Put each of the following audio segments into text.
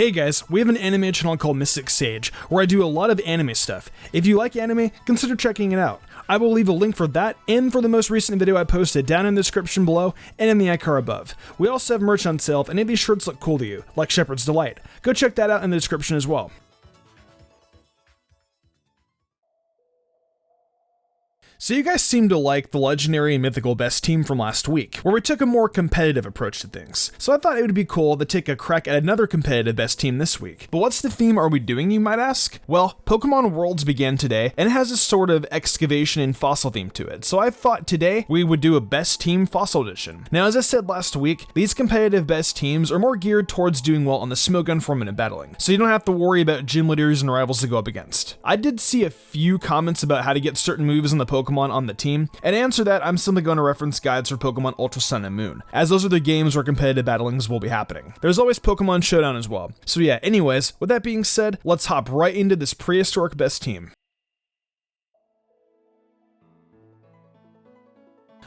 Hey guys, we have an anime channel called Mystic Sage, where I do a lot of anime stuff. If you like anime, consider checking it out. I will leave a link for that and for the most recent video I posted down in the description below and in the icon above. We also have merch on sale if any of these shirts look cool to you, like Shepherd's Delight. Go check that out in the description as well. So you guys seem to like the legendary and mythical best team from last week, where we took a more competitive approach to things. So I thought it would be cool to take a crack at another competitive best team this week. But what's the theme are we doing, you might ask? Well, Pokemon Worlds began today, and it has a sort of excavation and fossil theme to it. So I thought today we would do a best team fossil edition. Now, as I said last week, these competitive best teams are more geared towards doing well on the Smogon format of battling, so you don't have to worry about gym leaders and rivals to go up against. I did see a few comments about how to get certain moves in the Pokemon on the team, and to answer that, I'm simply going to reference guides for Pokemon Ultra Sun and Moon, as those are the games where competitive battlings will be happening. There's always Pokemon Showdown as well. So yeah, anyways, with that being said, let's hop right into this prehistoric best team.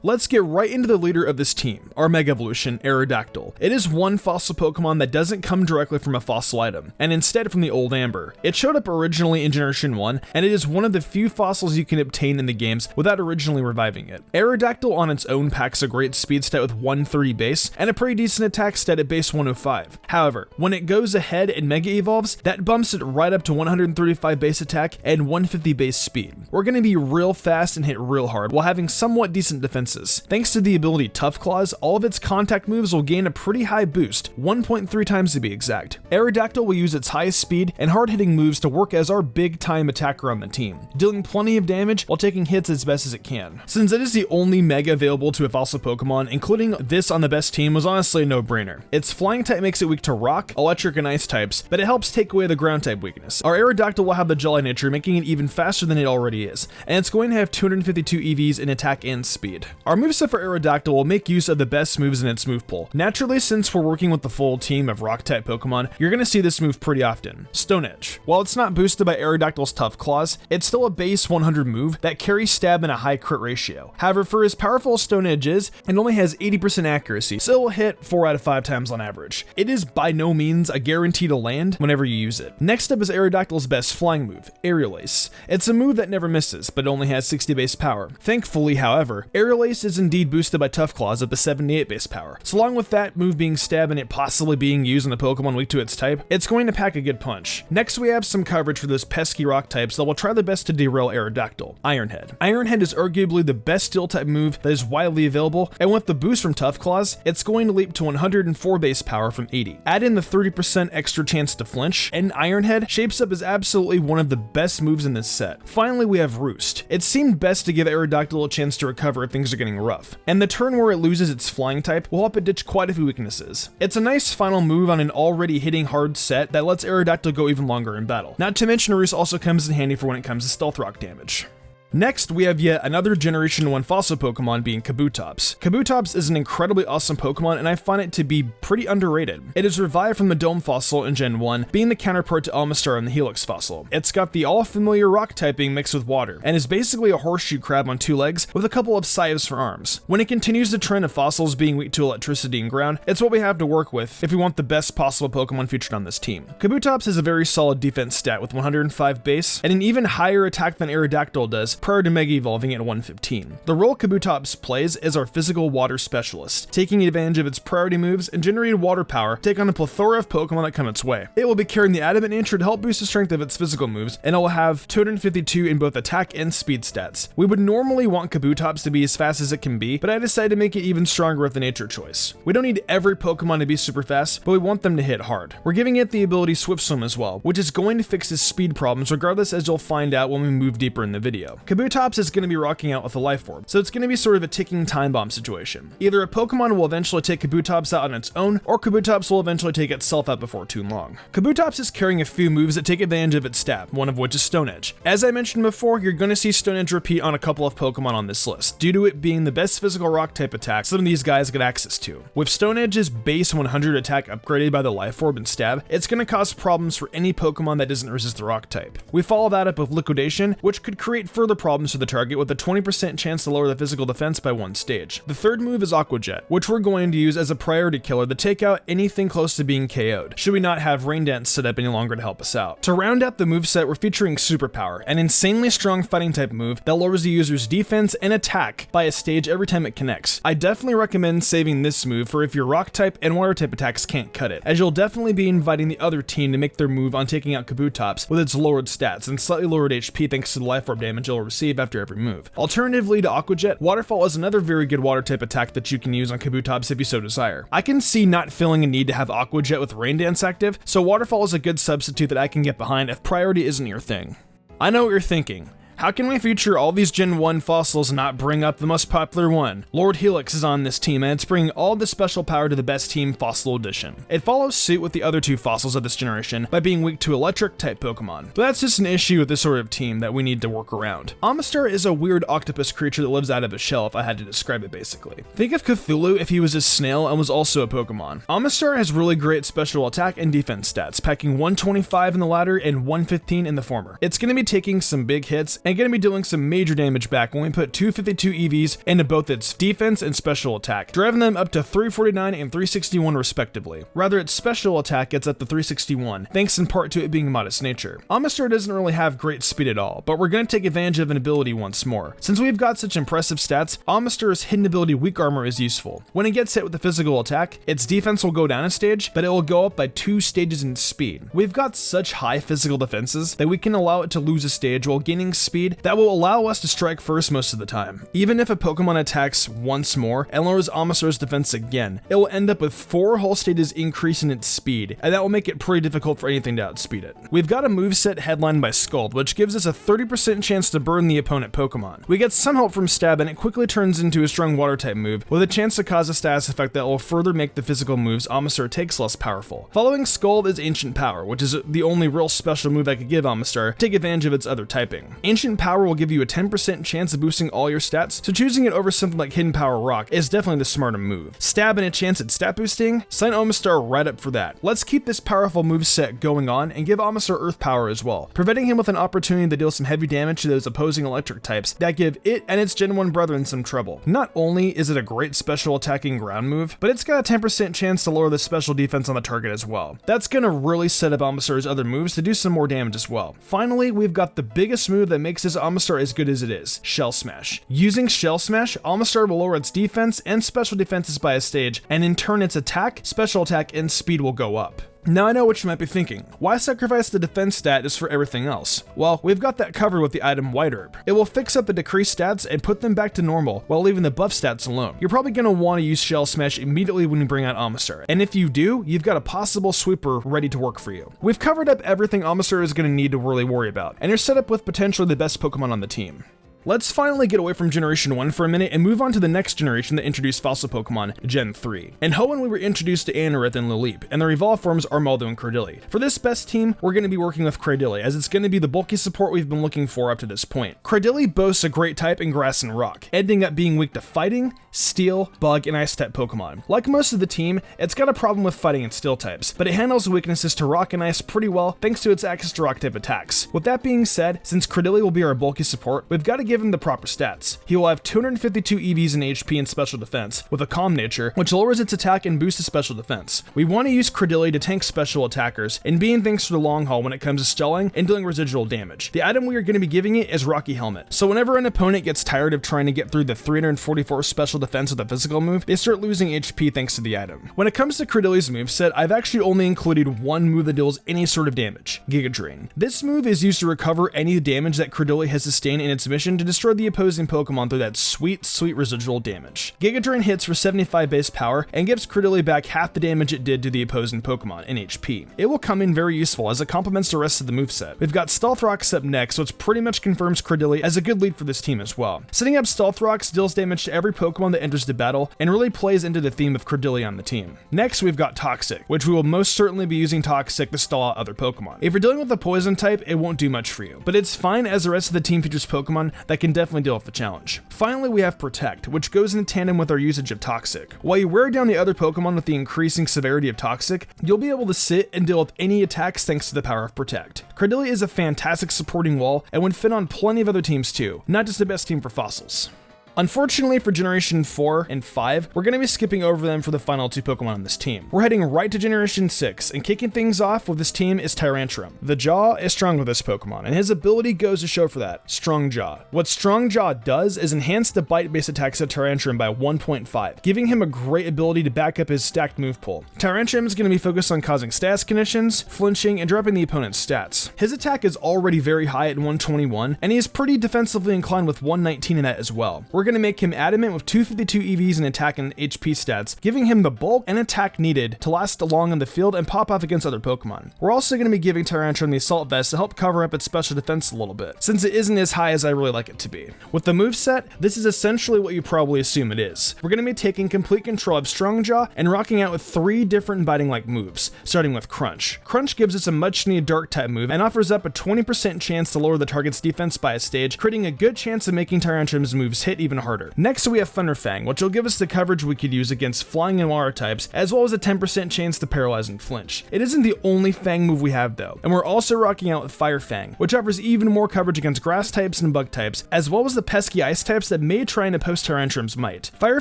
Let's get right into the leader of this team, our Mega Evolution, Aerodactyl. It is one fossil Pokemon that doesn't come directly from a fossil item, and instead from the Old Amber. It showed up originally in Generation 1, and it is one of the few fossils you can obtain in the games without originally reviving it. Aerodactyl on its own packs a great speed stat with 130 base, and a pretty decent attack stat at base 105. However, when it goes ahead and Mega Evolves, that bumps it right up to 135 base attack and 150 base speed. We're going to be real fast and hit real hard, while having somewhat decent defense. Thanks to the ability Tough Claws, all of its contact moves will gain a pretty high boost, 1.3 times to be exact. Aerodactyl will use its highest speed and hard-hitting moves to work as our big-time attacker on the team, dealing plenty of damage while taking hits as best as it can. Since it is the only Mega available to a fossil Pokemon, including this on the best team was honestly a no-brainer. Its flying type makes it weak to Rock, Electric, and Ice types, but it helps take away the ground type weakness. Our Aerodactyl will have the Jelly nature, making it even faster than it already is, and it's going to have 252 EVs in attack and speed. Our moveset for Aerodactyl will make use of the best moves in its move pool. Naturally, since we're working with the full team of Rock-type Pokemon, you're going to see this move pretty often. Stone Edge. While it's not boosted by Aerodactyl's Tough Claws, it's still a base 100 move that carries stab and a high crit ratio. However, for as powerful as Stone Edge is, it only has 80% accuracy, so it will hit 4 out of 5 times on average. It is by no means a guarantee to land whenever you use it. Next up is Aerodactyl's best flying move, Aerial Ace. It's a move that never misses, but only has 60 base power. Thankfully, however, Aerial Ace is indeed boosted by Tough Claws up to 78 base power. So along with that move being stab and it possibly being used on a Pokemon weak to its type, it's going to pack a good punch. Next we have some coverage for those pesky rock types that will try their best to derail Aerodactyl, Iron Head. Iron Head is arguably the best steel type move that is widely available, and with the boost from Tough Claws, it's going to leap to 104 base power from 80. Add in the 30% extra chance to flinch, and Iron Head shapes up as absolutely one of the best moves in this set. Finally we have Roost. It seemed best to give Aerodactyl a chance to recover if things are getting rough, and the turn where it loses its flying type will help it ditch quite a few weaknesses. It's a nice final move on an already hitting hard set that lets Aerodactyl go even longer in battle. Not to mention Roost also comes in handy for when it comes to stealth rock damage. Next, we have yet another Generation 1 fossil Pokemon being Kabutops. Kabutops is an incredibly awesome Pokemon, and I find it to be pretty underrated. It is revived from the Dome fossil in Gen 1, being the counterpart to Omastar in the Helix fossil. It's got the all-familiar rock typing mixed with water, and is basically a horseshoe crab on 2 legs with a couple of scythes for arms. When it continues the trend of fossils being weak to electricity and ground, it's what we have to work with if we want the best possible Pokemon featured on this team. Kabutops has a very solid defense stat with 105 base, and an even higher attack than Aerodactyl does, prior to Mega Evolving at 115. The role Kabutops plays is our physical water specialist, taking advantage of its priority moves and generated water power to take on a plethora of Pokemon that come its way. It will be carrying the adamant nature to help boost the strength of its physical moves, and it will have 252 in both attack and speed stats. We would normally want Kabutops to be as fast as it can be, but I decided to make it even stronger with the nature choice. We don't need every Pokemon to be super fast, but we want them to hit hard. We're giving it the ability Swift Swim as well, which is going to fix its speed problems regardless, as you'll find out when we move deeper in the video. Kabutops is going to be rocking out with a life orb, so it's going to be sort of a ticking time bomb situation. Either a Pokemon will eventually take Kabutops out on its own, or Kabutops will eventually take itself out before too long. Kabutops is carrying a few moves that take advantage of its stat, one of which is Stone Edge. As I mentioned before, you're going to see Stone Edge repeat on a couple of Pokemon on this list, due to it being the best physical rock type attack some of these guys get access to. With Stone Edge's base 100 attack upgraded by the life orb and stab, it's going to cause problems for any Pokemon that doesn't resist the rock type. We follow that up with Liquidation, which could create further problems for the target with a 20% chance to lower the physical defense by 1 stage. The third move is Aqua Jet, which we're going to use as a priority killer to take out anything close to being KO'd, should we not have Rain Dance set up any longer to help us out. To round out the moveset, we're featuring Superpower, an insanely strong fighting type move that lowers the user's defense and attack by a stage every time it connects. I definitely recommend saving this move for if your rock type and water type attacks can't cut it, as you'll definitely be inviting the other team to make their move on taking out Kabutops with its lowered stats and slightly lowered HP thanks to the life orb damage you'll receive after every move. Alternatively to Aqua Jet, Waterfall is another very good water type attack that you can use on Kabutops if you so desire. I can see not feeling a need to have Aqua Jet with Rain Dance active, so Waterfall is a good substitute that I can get behind if priority isn't your thing. I know what you're thinking. How can we feature all these Gen 1 fossils and not bring up the most popular one? Lord Helix is on this team, and it's bringing all the special power to the best team, Fossil Edition. It follows suit with the other 2 fossils of this generation by being weak to electric type Pokemon. But that's just an issue with this sort of team that we need to work around. Omastar is a weird octopus creature that lives out of a shell, if I had to describe it basically. Think of Cthulhu if he was a snail and was also a Pokemon. Omastar has really great special attack and defense stats, packing 125 in the latter and 115 in the former. It's going to be taking some big hits and going to be dealing some major damage back when we put 252 EVs into both its defense and special attack, driving them up to 349 and 361 respectively. Rather, its special attack gets up to 361, thanks in part to it being modest nature. Omastar doesn't really have great speed at all, but we're going to take advantage of an ability once more. Since we've got such impressive stats, Omastar's hidden ability Weak Armor is useful. When it gets hit with a physical attack, its defense will go down a stage, but it will go up by 2 stages in speed. We've got such high physical defenses that we can allow it to lose a stage while gaining speed that will allow us to strike first most of the time. Even if a Pokemon attacks once more and lowers Omastar's defense again, it will end up with 4 whole stages increase in its speed, and that will make it pretty difficult for anything to outspeed it. We've got a moveset headlined by Scald, which gives us a 30% chance to burn the opponent Pokemon. We get some help from Stab, and it quickly turns into a strong water type move, with a chance to cause a status effect that will further make the physical moves Omastar takes less powerful. Following Scald is Ancient Power, which is the only real special move I could give Omastar to take advantage of its other typing. Ancient Power will give you a 10% chance of boosting all your stats, so choosing it over something like Hidden Power Rock is definitely the smarter move. Stab and a chance at stat boosting? Sign Omastar right up for that. Let's keep this powerful moveset going on and give Omastar Earth Power as well, preventing him with an opportunity to deal some heavy damage to those opposing electric types that give it and its Gen 1 brethren some trouble. Not only is it a great special attacking ground move, but it's got a 10% chance to lower the special defense on the target as well. That's gonna really set up Omastar's other moves to do some more damage as well. Finally, we've got the biggest move that makes this Omastar as good as it is, Shell Smash. Using Shell Smash, Omastar will lower its defense and special defenses by a stage, and in turn its attack, special attack, and speed will go up. Now I know what you might be thinking. Why sacrifice the defense stat just for everything else? Well, we've got that covered with the item White Herb. It will fix up the decreased stats and put them back to normal while leaving the buff stats alone. You're probably going to want to use Shell Smash immediately when you bring out Omastar, and if you do, you've got a possible sweeper ready to work for you. We've covered up everything Omastar is going to need to really worry about, and you're set up with potentially the best Pokemon on the team. Let's finally get away from Generation 1 for a minute and move on to the next generation that introduced fossil Pokemon, Gen 3. In Hoenn, we were introduced to Anorith and Lileep, and their evolved forms are Maldo and Cradily. For this best team, we're going to be working with Cradily, as it's going to be the bulky support we've been looking for up to this point. Cradily boasts a great type in Grass and Rock, ending up being weak to Fighting, Steel, Bug, and Ice-type Pokemon. Like most of the team, it's got a problem with Fighting and Steel types, but it handles the weaknesses to Rock and Ice pretty well thanks to its access to Rock-type attacks. With that being said, since Cradily will be our bulky support, we've got to give him the proper stats. He will have 252 EVs in HP and special defense, with a calm nature, which lowers its attack and boosts its special defense. We want to use Cradily to tank special attackers, and be in things for the long haul when it comes to stalling and dealing residual damage. The item we are going to be giving it is Rocky Helmet, so whenever an opponent gets tired of trying to get through the 344 special defense with a physical move, they start losing HP thanks to the item. When it comes to Cradily's moveset, I've actually only included one move that deals any sort of damage, Giga Drain. This move is used to recover any damage that Cradily has sustained in its mission to destroy the opposing Pokemon through that sweet residual damage. Giga Drain hits for 75 base power and gives Cradily back half the damage it did to the opposing Pokemon in HP. It will come in very useful as it complements the rest of the moveset. We've got Stealth Rocks up next, which pretty much confirms Cradily as a good lead for this team as well. Setting up Stealth Rocks deals damage to every Pokemon Pokemon that enters the battle and really plays into the theme of Cradily on the team. Next, we've got Toxic, which we will most certainly be using Toxic to stall out other Pokemon. If you're dealing with a poison type, it won't do much for you, but it's fine as the rest of the team features Pokemon that can definitely deal with the challenge. Finally, we have Protect, which goes in tandem with our usage of Toxic. While you wear down the other Pokemon with the increasing severity of Toxic, you'll be able to sit and deal with any attacks thanks to the power of Protect. Cradily is a fantastic supporting wall and would fit on plenty of other teams too, not just the best team for fossils. Unfortunately for Generation 4 and 5, we're going to be skipping over them for the final 2 Pokemon on this team. We're heading right to Generation 6, and kicking things off with this team is Tyrantrum. The Jaw is strong with this Pokemon, and his ability goes to show for that, Strong Jaw. What Strong Jaw does is enhance the bite-based attacks of Tyrantrum by 1.5, giving him a great ability to back up his stacked move pool. Tyrantrum is going to be focused on causing status conditions, flinching, and dropping the opponent's stats. His attack is already very high at 121, and he is pretty defensively inclined with 119 in that as well. We're going to make him adamant with 252 EVs in attack and HP stats, giving him the bulk and attack needed to last long on the field and pop off against other Pokemon. We're also going to be giving Tyrantrum the Assault Vest to help cover up its special defense a little bit, since it isn't as high as I really like it to be. With the moveset, this is essentially what you probably assume it is. We're going to be taking complete control of Strong Jaw and rocking out with 3 different biting-like moves, starting with Crunch. Crunch gives us a much-needed Dark-type move and offers up a 20% chance to lower the target's defense by a stage, creating a good chance of making Tyrantrum's moves hit even harder. Next, we have Thunderfang, which will give us the coverage we could use against flying and water types, as well as a 10% chance to paralyze and flinch. It isn't the only Fang move we have though, and we're also rocking out with Fire Fang, which offers even more coverage against grass types and bug types, as well as the pesky ice types that may try and oppose Tyrantrum's might. Fire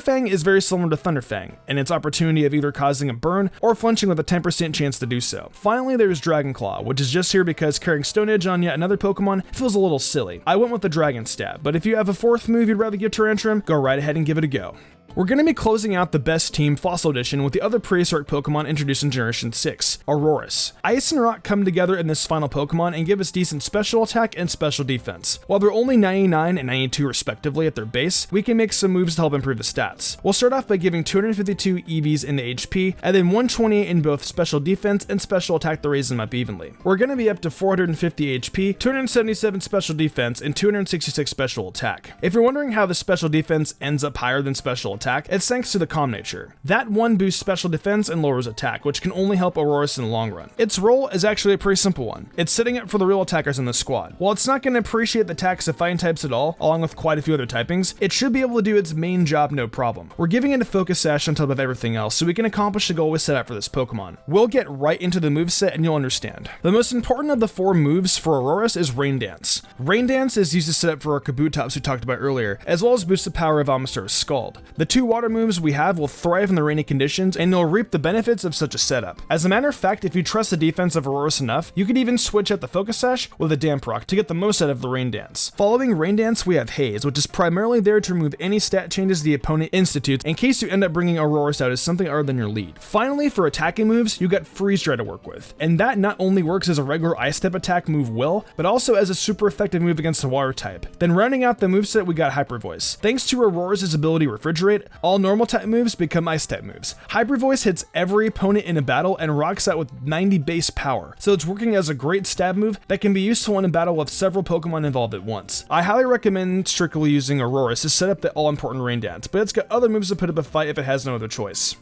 Fang is very similar to Thunderfang, and its opportunity of either causing a burn or flinching with a 10% chance to do so. Finally, there's Dragon Claw, which is just here because carrying Stone Edge on yet another Pokemon feels a little silly. I went with the Dragon Stab, but if you have a 4th move you'd rather give Tyrantrum, go right ahead and give it a go. We're going to be closing out the best team Fossil Edition with the other prehistoric Pokemon introduced in Generation 6, Aurorus. Ice and Rock come together in this final Pokemon and give us decent special attack and special defense. While they're only 99 and 92 respectively at their base, we can make some moves to help improve the stats. We'll start off by giving 252 EVs in the HP, and then 128 in both special defense and special attack to raise them up evenly. We're going to be up to 450 HP, 277 special defense, and 266 special attack. If you're wondering how the special defense ends up higher than special attack, it's thanks to the Calm nature. That one boosts special defense and lowers attack, which can only help Aurorus in the long run. Its role is actually a pretty simple one. It's setting up for the real attackers in the squad. While it's not going to appreciate the attacks of fighting types at all, along with quite a few other typings, it should be able to do its main job no problem. We're giving it a Focus Sash on top of everything else so we can accomplish the goal we set out for this Pokemon. We'll get right into the moveset and you'll understand. The most important of the 4 moves for Aurorus is Rain Dance. Rain Dance is used to set up for our Kabutops we talked about earlier, as well as boost the power of Omastar's Scald. The 2 water moves we have will thrive in the rainy conditions and you'll reap the benefits of such a setup. As a matter of fact, if you trust the defense of Aurorus enough, you could even switch out the Focus Sash with a Damp Rock to get the most out of the Rain Dance. Following Rain Dance, we have Haze, which is primarily there to remove any stat changes the opponent institutes in case you end up bringing Aurorus out as something other than your lead. Finally, for attacking moves, you got Freeze Dry to work with, and that not only works as a regular Ice type attack move will, but also as a super effective move against a water type. Then rounding out the moveset, we got Hyper Voice. Thanks to Aurorus' ability to Refrigerate, all normal type moves become Ice type moves. Hyper Voice hits every opponent in a battle and rocks out with 90 base power, so it's working as a great stab move that can be useful in a battle with several Pokemon involved at once. I highly recommend strictly using Aurorus to set up the all-important Rain Dance, but it's got other moves to put up a fight if it has no other choice.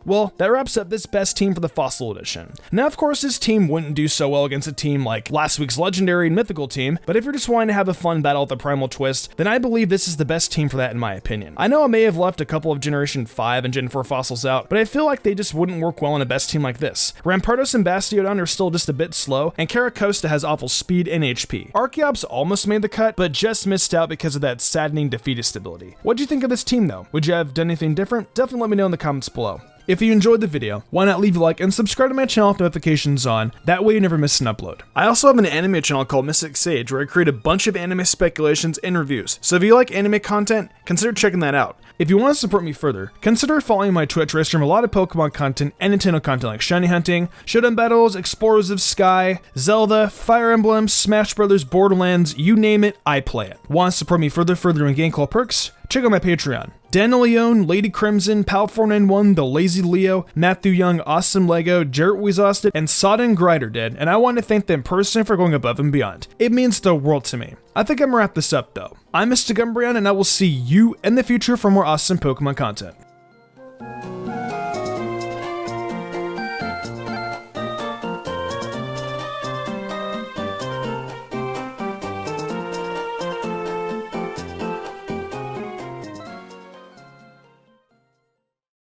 Well, that wraps up this best team for the Fossil Edition. Now, of course, this team wouldn't do so well against a team like last week's Legendary and Mythical team, but if you're just wanting to have a fun battle with a Primal Twist, then I believe this is the best team for that in my opinion. I know I may have left a couple of Generation 5 and Gen 4 fossils out, but I feel like they just wouldn't work well in a best team like this. Rampardos and Bastiodon are still just a bit slow, and Caracosta has awful speed and HP. Archeops almost made the cut, but just missed out because of that saddening defeatist ability. What do you think of this team though? Would you have done anything different? Definitely let me know in the comments below. If you enjoyed the video, why not leave a like and subscribe to my channel with notifications on, that way you never miss an upload. I also have an anime channel called Mystic Sage where I create a bunch of anime speculations and reviews, so if you like anime content, consider checking that out. If you want to support me further, consider following my Twitch where I stream a lot of Pokemon content and Nintendo content like Shiny Hunting, Showdown Battles, Explorers of Sky, Zelda, Fire Emblem, Smash Brothers, Borderlands, you name it, I play it. Want to support me further in game club perks? check out my Patreon. Daniel Leone, Lady Crimson, Pal491, The Lazy Leo, Matthew Young, Awesome Lego, Jarrett Weezosted, and Sodden Grider did, and I want to thank them personally for going above and beyond. It means the world to me. I think I'm gonna wrap this up though. I'm Mr. Gumbrian, and I will see you in the future for more awesome Pokemon content.